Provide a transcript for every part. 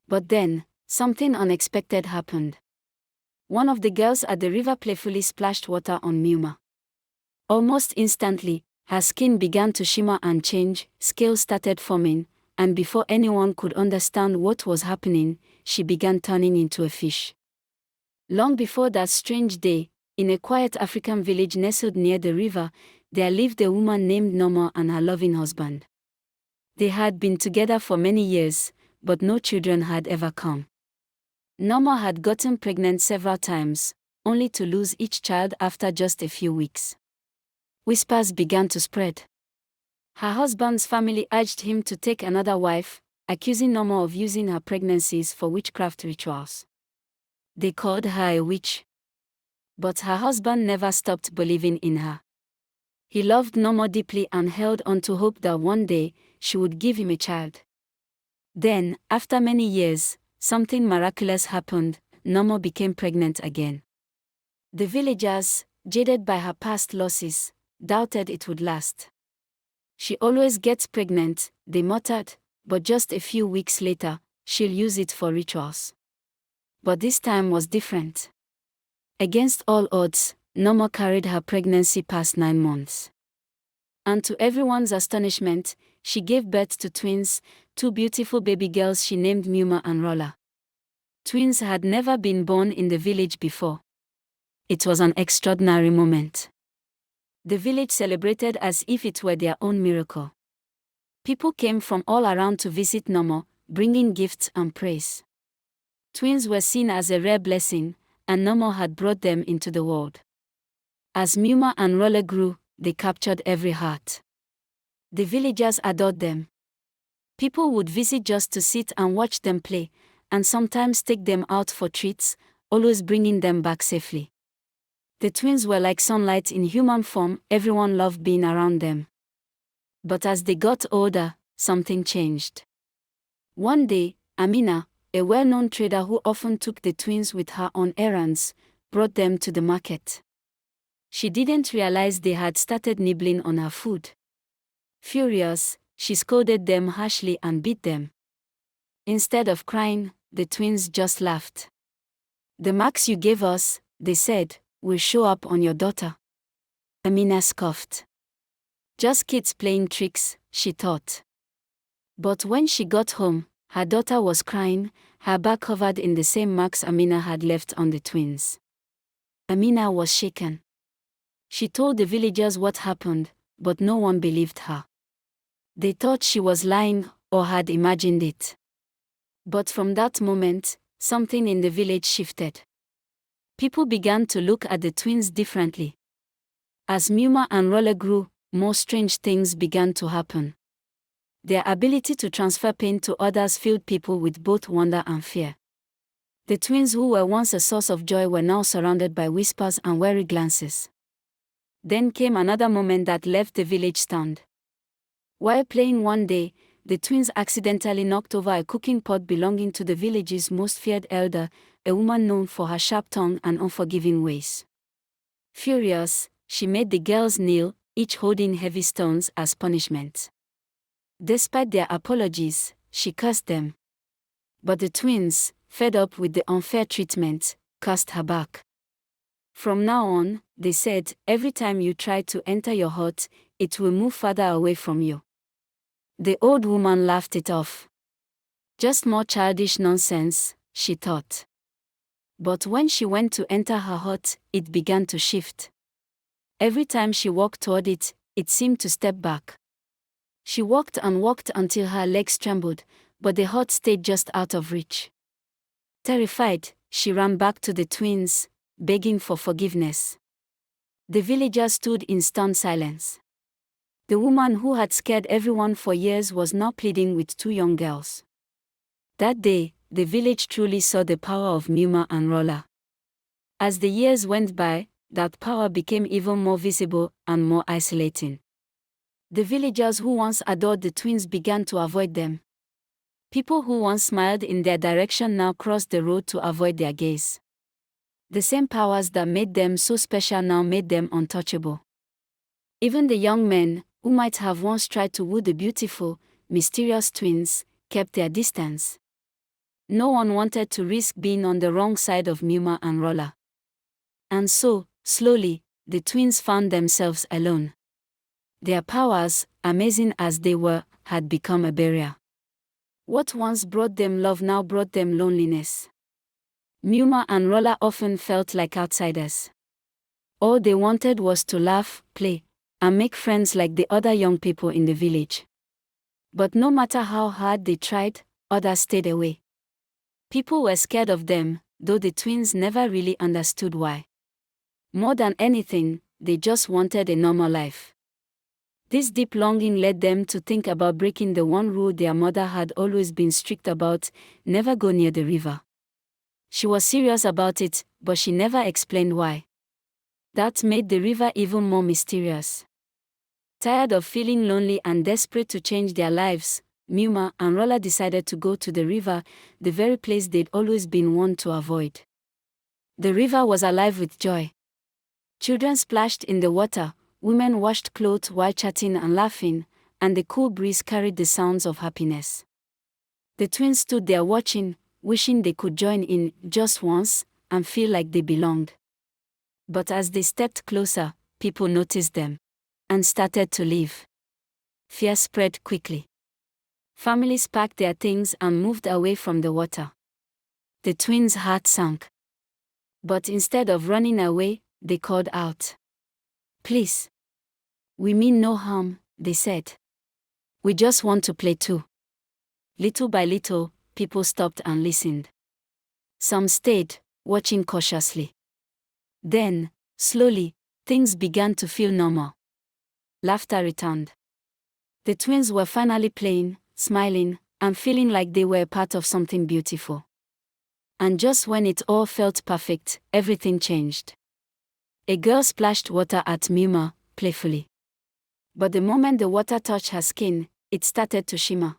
But then, something unexpected happened. One of the girls at the river playfully splashed water on Muma. Almost instantly, her skin began to shimmer and change, scales started forming, and before anyone could understand what was happening, she began turning into a fish. Long before that strange day, in a quiet African village nestled near the river, there lived a woman named Norma and her loving husband. They had been together for many years, but no children had ever come. Norma had gotten pregnant several times, only to lose each child after just a few weeks. Whispers began to spread. Her husband's family urged him to take another wife, accusing Norma of using her pregnancies for witchcraft rituals. They called her a witch. But her husband never stopped believing in her. He loved Norma deeply and held on to hope that one day, she would give him a child. Then, after many years, something miraculous happened. Norma became pregnant again. The villagers, jaded by her past losses, doubted it would last. She always gets pregnant, they muttered, but just a few weeks later, she'll use it for rituals. But this time was different. Against all odds, Norma carried her pregnancy past 9 months. And to everyone's astonishment, she gave birth to twins, 2 beautiful baby girls she named Muma and Rolla. Twins had never been born in the village before. It was an extraordinary moment. The village celebrated as if it were their own miracle. People came from all around to visit Norma, bringing gifts and praise. Twins were seen as a rare blessing, and Norma had brought them into the world. As Muma and Rolla grew, they captured every heart. The villagers adored them. People would visit just to sit and watch them play, and sometimes take them out for treats, always bringing them back safely. The twins were like sunlight in human form, everyone loved being around them. But as they got older, something changed. One day, Amina, a well-known trader who often took the twins with her on errands, brought them to the market. She didn't realize they had started nibbling on her food. Furious, she scolded them harshly and beat them. Instead of crying, the twins just laughed. "The marks you gave us," they said, "will show up on your daughter." Amina scoffed. "Just kids playing tricks," she thought. But when she got home, her daughter was crying, her back covered in the same marks Amina had left on the twins. Amina was shaken. She told the villagers what happened, but no one believed her. They thought she was lying or had imagined it. But from that moment, something in the village shifted. People began to look at the twins differently. As Muma and Rolla grew, more strange things began to happen. Their ability to transfer pain to others filled people with both wonder and fear. The twins who were once a source of joy were now surrounded by whispers and wary glances. Then came another moment that left the village stunned. While playing one day, the twins accidentally knocked over a cooking pot belonging to the village's most feared elder, a woman known for her sharp tongue and unforgiving ways. Furious, she made the girls kneel, each holding heavy stones as punishment. Despite their apologies, she cursed them. But the twins, fed up with the unfair treatment, cursed her back. "From now on," they said, "every time you try to enter your hut, it will move further away from you." The old woman laughed it off. Just more childish nonsense, she thought. But when she went to enter her hut, it began to shift. Every time she walked toward it, it seemed to step back. She walked and walked until her legs trembled, but the hut stayed just out of reach. Terrified, she ran back to the twins, begging for forgiveness. The villagers stood in stunned silence. The woman who had scared everyone for years was now pleading with 2 young girls. That day, the village truly saw the power of Muma and Rolla. As the years went by, that power became even more visible and more isolating. The villagers who once adored the twins began to avoid them. People who once smiled in their direction now crossed the road to avoid their gaze. The same powers that made them so special now made them untouchable. Even the young men, who might have once tried to woo the beautiful, mysterious twins, kept their distance. No one wanted to risk being on the wrong side of Muma and Rolla. And so, slowly, the twins found themselves alone. Their powers, amazing as they were, had become a barrier. What once brought them love now brought them loneliness. Muma and Rolla often felt like outsiders. All they wanted was to laugh, play, and make friends like the other young people in the village. But no matter how hard they tried, others stayed away. People were scared of them, though the twins never really understood why. More than anything, they just wanted a normal life. This deep longing led them to think about breaking the one rule their mother had always been strict about: never go near the river. She was serious about it, but she never explained why. That made the river even more mysterious. Tired of feeling lonely and desperate to change their lives, Muma and Rolla decided to go to the river, the very place they'd always been warned to avoid. The river was alive with joy. Children splashed in the water, women washed clothes while chatting and laughing, and the cool breeze carried the sounds of happiness. The twins stood there watching, wishing they could join in just once and feel like they belonged. But as they stepped closer, people noticed them and started to leave. Fear spread quickly. Families packed their things and moved away from the water. The twins' heart sank. But instead of running away, they called out, "Please. We mean no harm," they said. "We just want to play too." Little by little, people stopped and listened. Some stayed, watching cautiously. Then, slowly, things began to feel normal. Laughter returned. The twins were finally playing, smiling, and feeling like they were a part of something beautiful. And just when it all felt perfect, everything changed. A girl splashed water at Muma, playfully. But the moment the water touched her skin, it started to shimmer.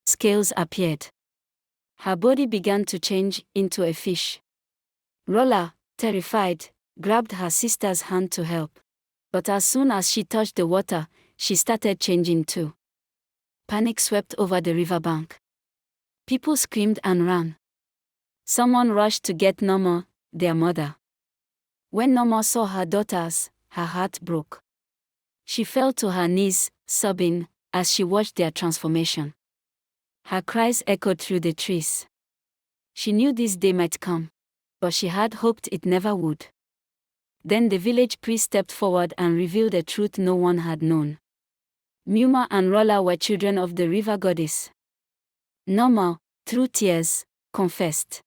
Scales appeared. Her body began to change into a fish. Rolla, terrified, grabbed her sister's hand to help. But as soon as she touched the water, she started changing too. Panic swept over the riverbank. People screamed and ran. Someone rushed to get Norma, their mother. When Norma saw her daughters, her heart broke. She fell to her knees, sobbing, as she watched their transformation. Her cries echoed through the trees. She knew this day might come, but she had hoped it never would. Then the village priest stepped forward and revealed a truth no one had known. Muma and Rolla were children of the river goddess. Norma, through tears, confessed.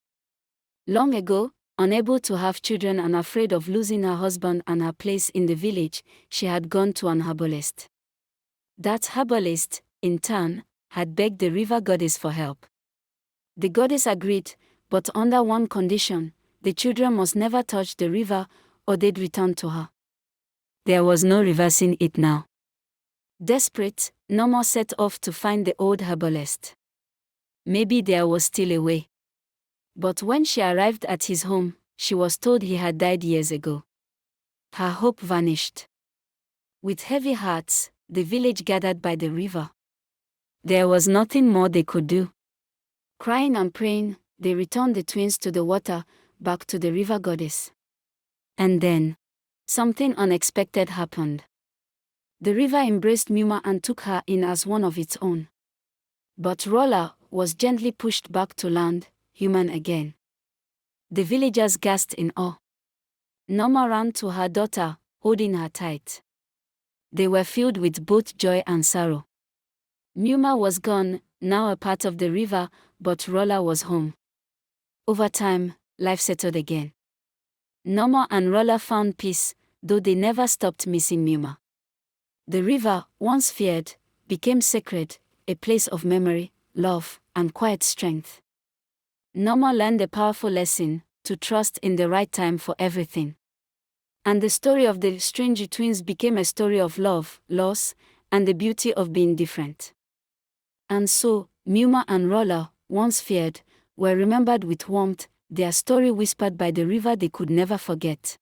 Long ago, unable to have children and afraid of losing her husband and her place in the village, she had gone to an herbalist. That herbalist, in turn, had begged the river goddess for help. The goddess agreed, but under one condition: the children must never touch the river, or they'd return to her. There was no reversing it now. Desperate, Norma set off to find the old herbalist. Maybe there was still a way. But when she arrived at his home, she was told he had died years ago. Her hope vanished. With heavy hearts, the village gathered by the river. There was nothing more they could do. Crying and praying, they returned the twins to the water, back to the river goddess. And then, something unexpected happened. The river embraced Muma and took her in as one of its own. But Rolla was gently pushed back to land, human again. The villagers gasped in awe. Norma ran to her daughter, holding her tight. They were filled with both joy and sorrow. Muma was gone, now a part of the river, but Rolla was home. Over time, life settled again. Norma and Rolla found peace, though they never stopped missing Muma. The river, once feared, became sacred, a place of memory, love, and quiet strength. Norma learned a powerful lesson: to trust in the right time for everything. And the story of the strange twins became a story of love, loss, and the beauty of being different. And so, Muma and Rolla, once feared, were remembered with warmth, their story whispered by the river they could never forget.